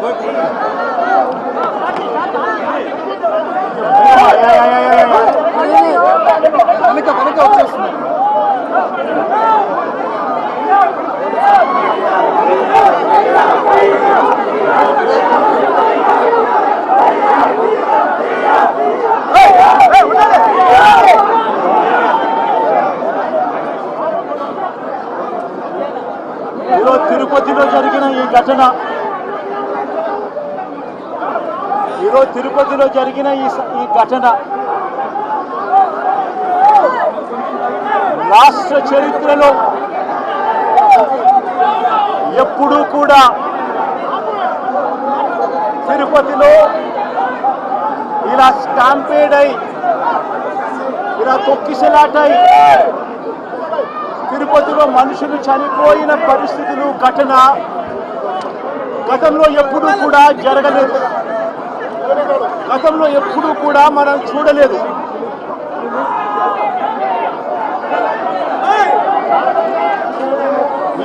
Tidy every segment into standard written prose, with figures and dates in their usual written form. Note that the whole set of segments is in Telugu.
వచ్చేస్తుంది. తిరుపతిలో జరిగిన ఈ ఘటన, ఈరోజు తిరుపతిలో జరిగిన ఈ ఘటన రాష్ట్ర చరిత్రలో ఎప్పుడూ కూడా తిరుపతిలో ఇలా స్టాంపేడ్ అయి ఇలా తొక్కిసలాటై తిరుపతిలో మనుషులు చనిపోయిన పరిస్థితులు ఘటన గతంలో ఎప్పుడూ కూడా జరగలేదు. గతంలో ఎప్పుడూ కూడా మనం చూడలేదు.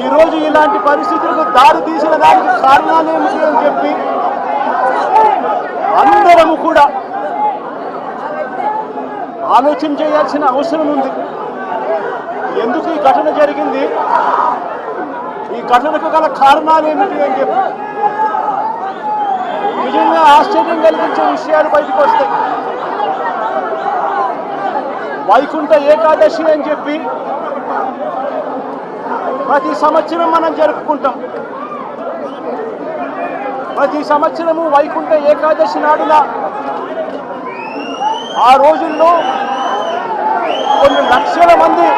ఈరోజు ఇలాంటి పరిస్థితులకు దారి తీసిన దానికి కారణాలు ఏమిటి అని చెప్పి అందరము కూడా ఆలోచన చేయాల్సిన అవసరం ఉంది. ఎందుకు ఈ ఘటన జరిగింది, ఈ ఘటనకు గల కారణాలు ఏమిటి అని చెప్పి నిజంగా ఆశ్చర్యం కలిగించే విషయాలు బయటకు వస్తాయి. వైకుంఠ ఏకాదశి అని చెప్పి ప్రతి సంవత్సరం మనం జరుపుకుంటాం. ప్రతి సంవత్సరము వైకుంఠ ఏకాదశి నాడున ఆ రోజుల్లో కొన్ని లక్షల మంది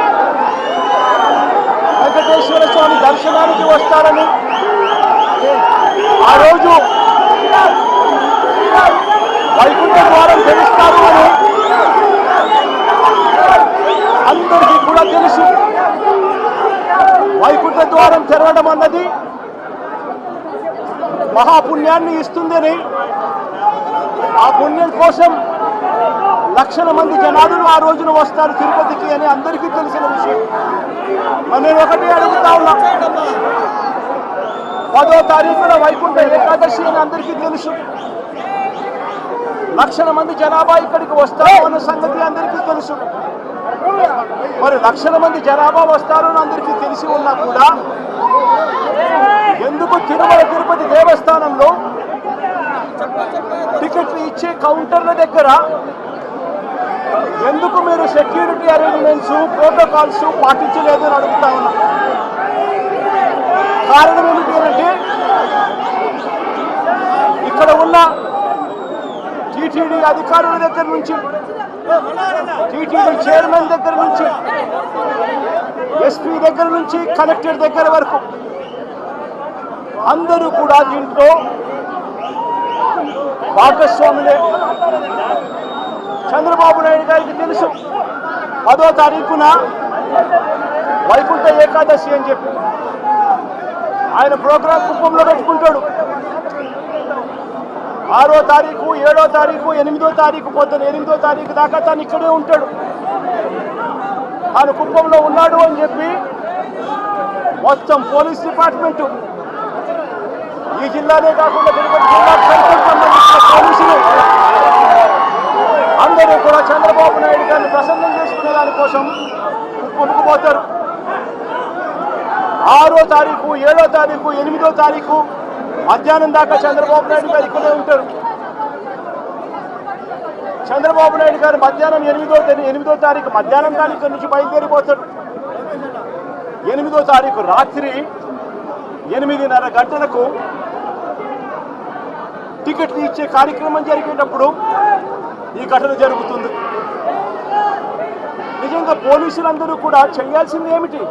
వెంకటేశ్వర స్వామి దర్శనానికి వస్తారని, ఆ రోజు వైకుంఠ ద్వారం తెలుస్తారు అని అందరికీ కూడా తెలుసు. వైకుంఠ ద్వారం తెరవడం అన్నది మహాపుణ్యాన్ని ఇస్తుందని, ఆ పుణ్యం కోసం లక్షల మంది జనాలు ఆ రోజున వస్తారు తిరుపతికి అని అందరికీ తెలిసిన విషయం. నేను ఒకటి అడుగుతా ఉన్నా, 10వ తారీఖున వైకుంఠ ఏకాదశి అని అందరికీ తెలుసు. లక్షల మంది జనాభా ఇక్కడికి వస్తారు అన్న సంగతి అందరికీ తెలుసు. మరి లక్షల మంది జనాభా వస్తారు అని అందరికీ తెలిసి ఉన్నా కూడా ఎందుకు తిరుమల తిరుపతి దేవస్థానంలో టికెట్లు ఇచ్చే కౌంటర్ల దగ్గర ఎందుకు మీరు సెక్యూరిటీ అరేంజ్మెంట్స్, ప్రోటోకాల్స్ పాటించలేదు అని అడుగుతా ఉన్నా. కారణం ఏమిటి అంటే ఇక్కడ ఉన్న టీటీడీ అధికారుల దగ్గర నుంచి, టీటీడీ చైర్మన్ దగ్గర నుంచి, ఎస్పీ దగ్గర నుంచి కలెక్టర్ దగ్గర వరకు అందరూ కూడా దీంట్లో భాగస్వాములే. చంద్రబాబు నాయుడు గారికి తెలుసు 10వ తారీఖున వైకుంఠ ఏకాదశి అని చెప్పి ఆయన ప్రోగ్రాం కుప్పంలో పెట్టుకుంటాడు. 6వ తారీఖు, 7వ తారీఖు, 8వ తారీఖు పొద్దున 8వ తారీఖు దాకా తాను ఇక్కడే ఉంటాడు. తాను కుప్పంలో ఉన్నాడు అని చెప్పి మొత్తం పోలీస్ డిపార్ట్మెంటు, ఈ జిల్లానే కాకుండా తిరుపతి జిల్లాకు సంబంధించిన పోలీసులు అందరూ కూడా చంద్రబాబు నాయుడు గారిని ప్రసన్నం చేసుకునే దానికోసం కొనుక్కుపోతారు. 6వ తారీఖు, 7వ తారీఖు, 8వ తారీఖు మధ్యాహ్నం దాకా చంద్రబాబు నాయుడు గారు ఇక్కడే ఉంటారు. చంద్రబాబు నాయుడు గారు మధ్యాహ్నం 8వ తారీఖు మధ్యాహ్నం దాని ఇక్కడి నుంచి బయలుదేరిపోతాడు. 8వ తారీఖు రాత్రి 8:30 గంటలకు టికెట్లు ఇచ్చే కార్యక్రమం జరిగేటప్పుడు ఈ ఘటన జరుగుతుంది. నిజంగా పోలీసులందరూ కూడా చేయాల్సింది ఏమిటి?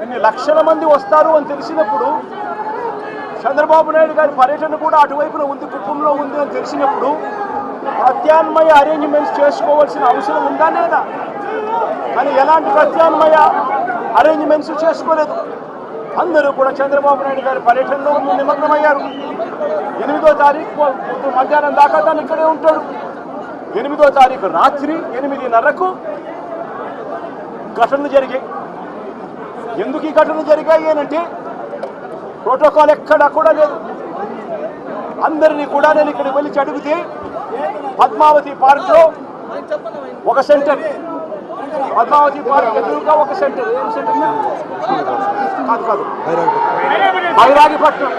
ఇన్ని లక్షల మంది వస్తారు అని తెలిసినప్పుడు, చంద్రబాబు నాయుడు గారి పర్యటన కూడా అటువైపున ఉంది, కుప్పంలో ఉంది అని తెలిసినప్పుడు ప్రత్యామ్నాయ అరేంజ్మెంట్స్ చేసుకోవాల్సిన అవసరం ఉందా లేదా? కానీ ఎలాంటి ప్రత్యామ్నాయ అరేంజ్మెంట్స్ చేసుకోలేదు. అందరూ కూడా చంద్రబాబు నాయుడు గారి పర్యటనలో నిమగ్నమయ్యారు. 8వ తారీఖు మధ్యాహ్నం దాకా తాను ఇక్కడే ఉంటాడు. 8వ తారీఖు రాత్రి 8:30కు ఘటనలు జరిగాయి. ఎందుకు ఈ ఘటనలు జరిగాయి అంటే ప్రోటోకాల్ ఎక్కడా కూడా లేదు. అందరినీ కూడా నేను ఇక్కడికి వెళ్ళి అడిగితే పద్మావతి పార్క్లో ఒక సెంటర్, పద్మావతి పార్క్ ఎదురుగా ఒక సెంటర్, ఏం సెంటర్ కాదు బైరాగిపట్నం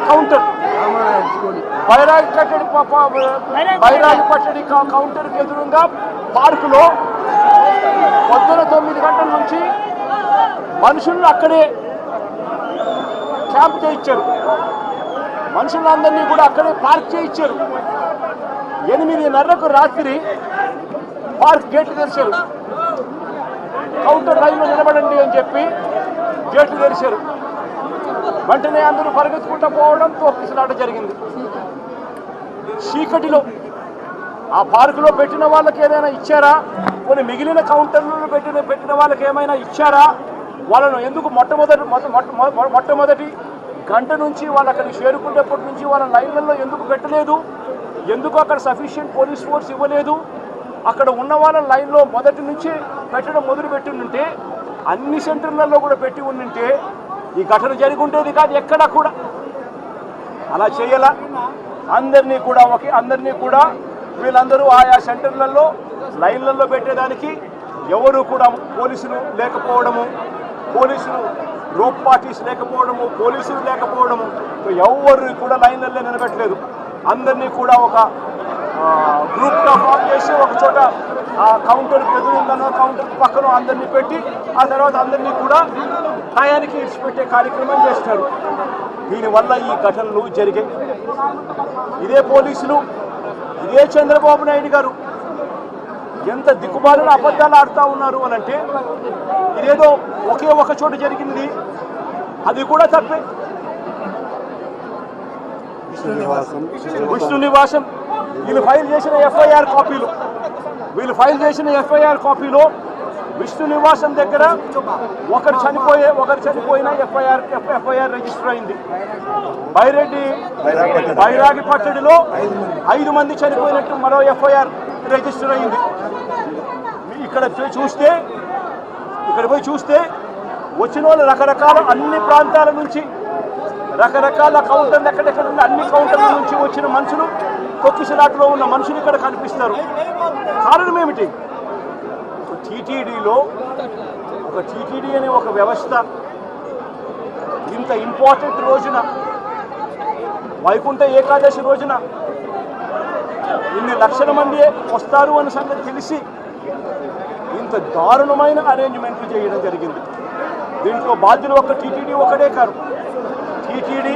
కౌంటర్, బైరాగిపట్టడి కౌంటర్కి ఎదురుగా పార్కులో పొద్దున 9 గంటల నుంచి మనుషులను అక్కడే క్యాంప్ చేయించారు, మనుషులందరినీ కూడా అక్కడే పార్క్ చేయించారు. 8:30కు రాత్రి పార్క్ గేట్లు తెరిచారు. కౌంటర్ లైన్లో నిలబడండి అని చెప్పి గేట్లు తెరిచారు. వెంటనే అందరూ పరిగెత్తుకుంటూ పోవడం, తోపిసలాట జరిగింది. చీకటిలో ఆ పార్కులో పెట్టిన వాళ్ళకి ఏదైనా ఇచ్చారా, కొన్ని మిగిలిన కౌంటర్లలో పెట్టిన వాళ్ళకి ఏమైనా ఇచ్చారా, వాళ్ళను ఎందుకు మొట్టమొదటి గంట నుంచి వాళ్ళు అక్కడికి చేరుకునేప్పటి నుంచి వాళ్ళ లైన్లలో ఎందుకు పెట్టలేదు, ఎందుకు అక్కడ సఫిషియెంట్ పోలీస్ ఫోర్స్ ఇవ్వలేదు, అక్కడ ఉన్న వాళ్ళ లైన్లో మొదటి నుంచి పెట్టడం మొదలుపెట్టి ఉంటే అన్ని సెంటర్లలో కూడా పెట్టి ఉంటే ఈ ఘటన జరిగి ఉండేది కాదు. ఎక్కడా కూడా అలా చేయాల. అందరినీ కూడా వీళ్ళందరూ ఆయా సెంటర్లలో లైన్లలో పెట్టేదానికి ఎవరు కూడా పోలీసులు లేకపోవడము, పోలీసులు రోప్ పార్టీస్ లేకపోవడము, పోలీసులు లేకపోవడము, ఎవరు కూడా లైన్లలో నిలబెట్టలేదు. అందరినీ కూడా ఒక గ్రూప్గా ఫామ్ చేసి ఒక చోట ఆ కౌంటర్కి ఎదురుందనో కౌంటర్కి పక్కన అందరినీ పెట్టి ఆ తర్వాత అందరినీ కూడా టయానికి ఇడిచిపెట్టే కార్యక్రమం చేస్తారు. దీనివల్ల ఈ ఘటనలు జరిగాయి. ఇదే పోలీసులు, ఇదే చంద్రబాబు నాయుడు గారు ఎంత దిక్కుమాలిన అబద్ధాలు ఆడుతూ ఉన్నారు అనంటే, ఇదేదో ఒకే ఒక చోట జరిగింది, అది కూడా తప్పే. విష్ణు నివాసం వీళ్ళు ఫైల్ చేసిన ఎఫ్ఐఆర్ కాపీలో విష్ణు నివాసం దగ్గర ఒకరు చనిపోయిన ఎఫ్ఐఆర్ రిజిస్టర్ అయింది. బైరాగిపట్టడిలో 5 మంది చనిపోయినట్టు మరో ఎఫ్ఐఆర్ రిజిస్టర్ అయింది. ఇక్కడ పోయి చూస్తే వచ్చిన వాళ్ళు రకరకాల అన్ని ప్రాంతాల నుంచి, రకరకాల కౌంటర్లు ఎక్కడెక్కడ ఉన్న అన్ని కౌంటర్ల నుంచి వచ్చిన మనుషులు, తొక్కిసలాటలో ఉన్న మనుషులు ఇక్కడ కనిపిస్తారు. కారణం ఏమిటి? టీటీడీ అనే ఒక వ్యవస్థ ఇంత ఇంపార్టెంట్ రోజున, వైకుంఠ ఏకాదశి రోజున ఇన్ని లక్షల మంది వస్తారు అన్న సంగతి తెలిసి ఇంత దారుణమైన అరేంజ్మెంట్లు చేయడం జరిగింది. దీంట్లో బాధ్యులు టీటీడీ ఒకటే కాదు. టీటీడీ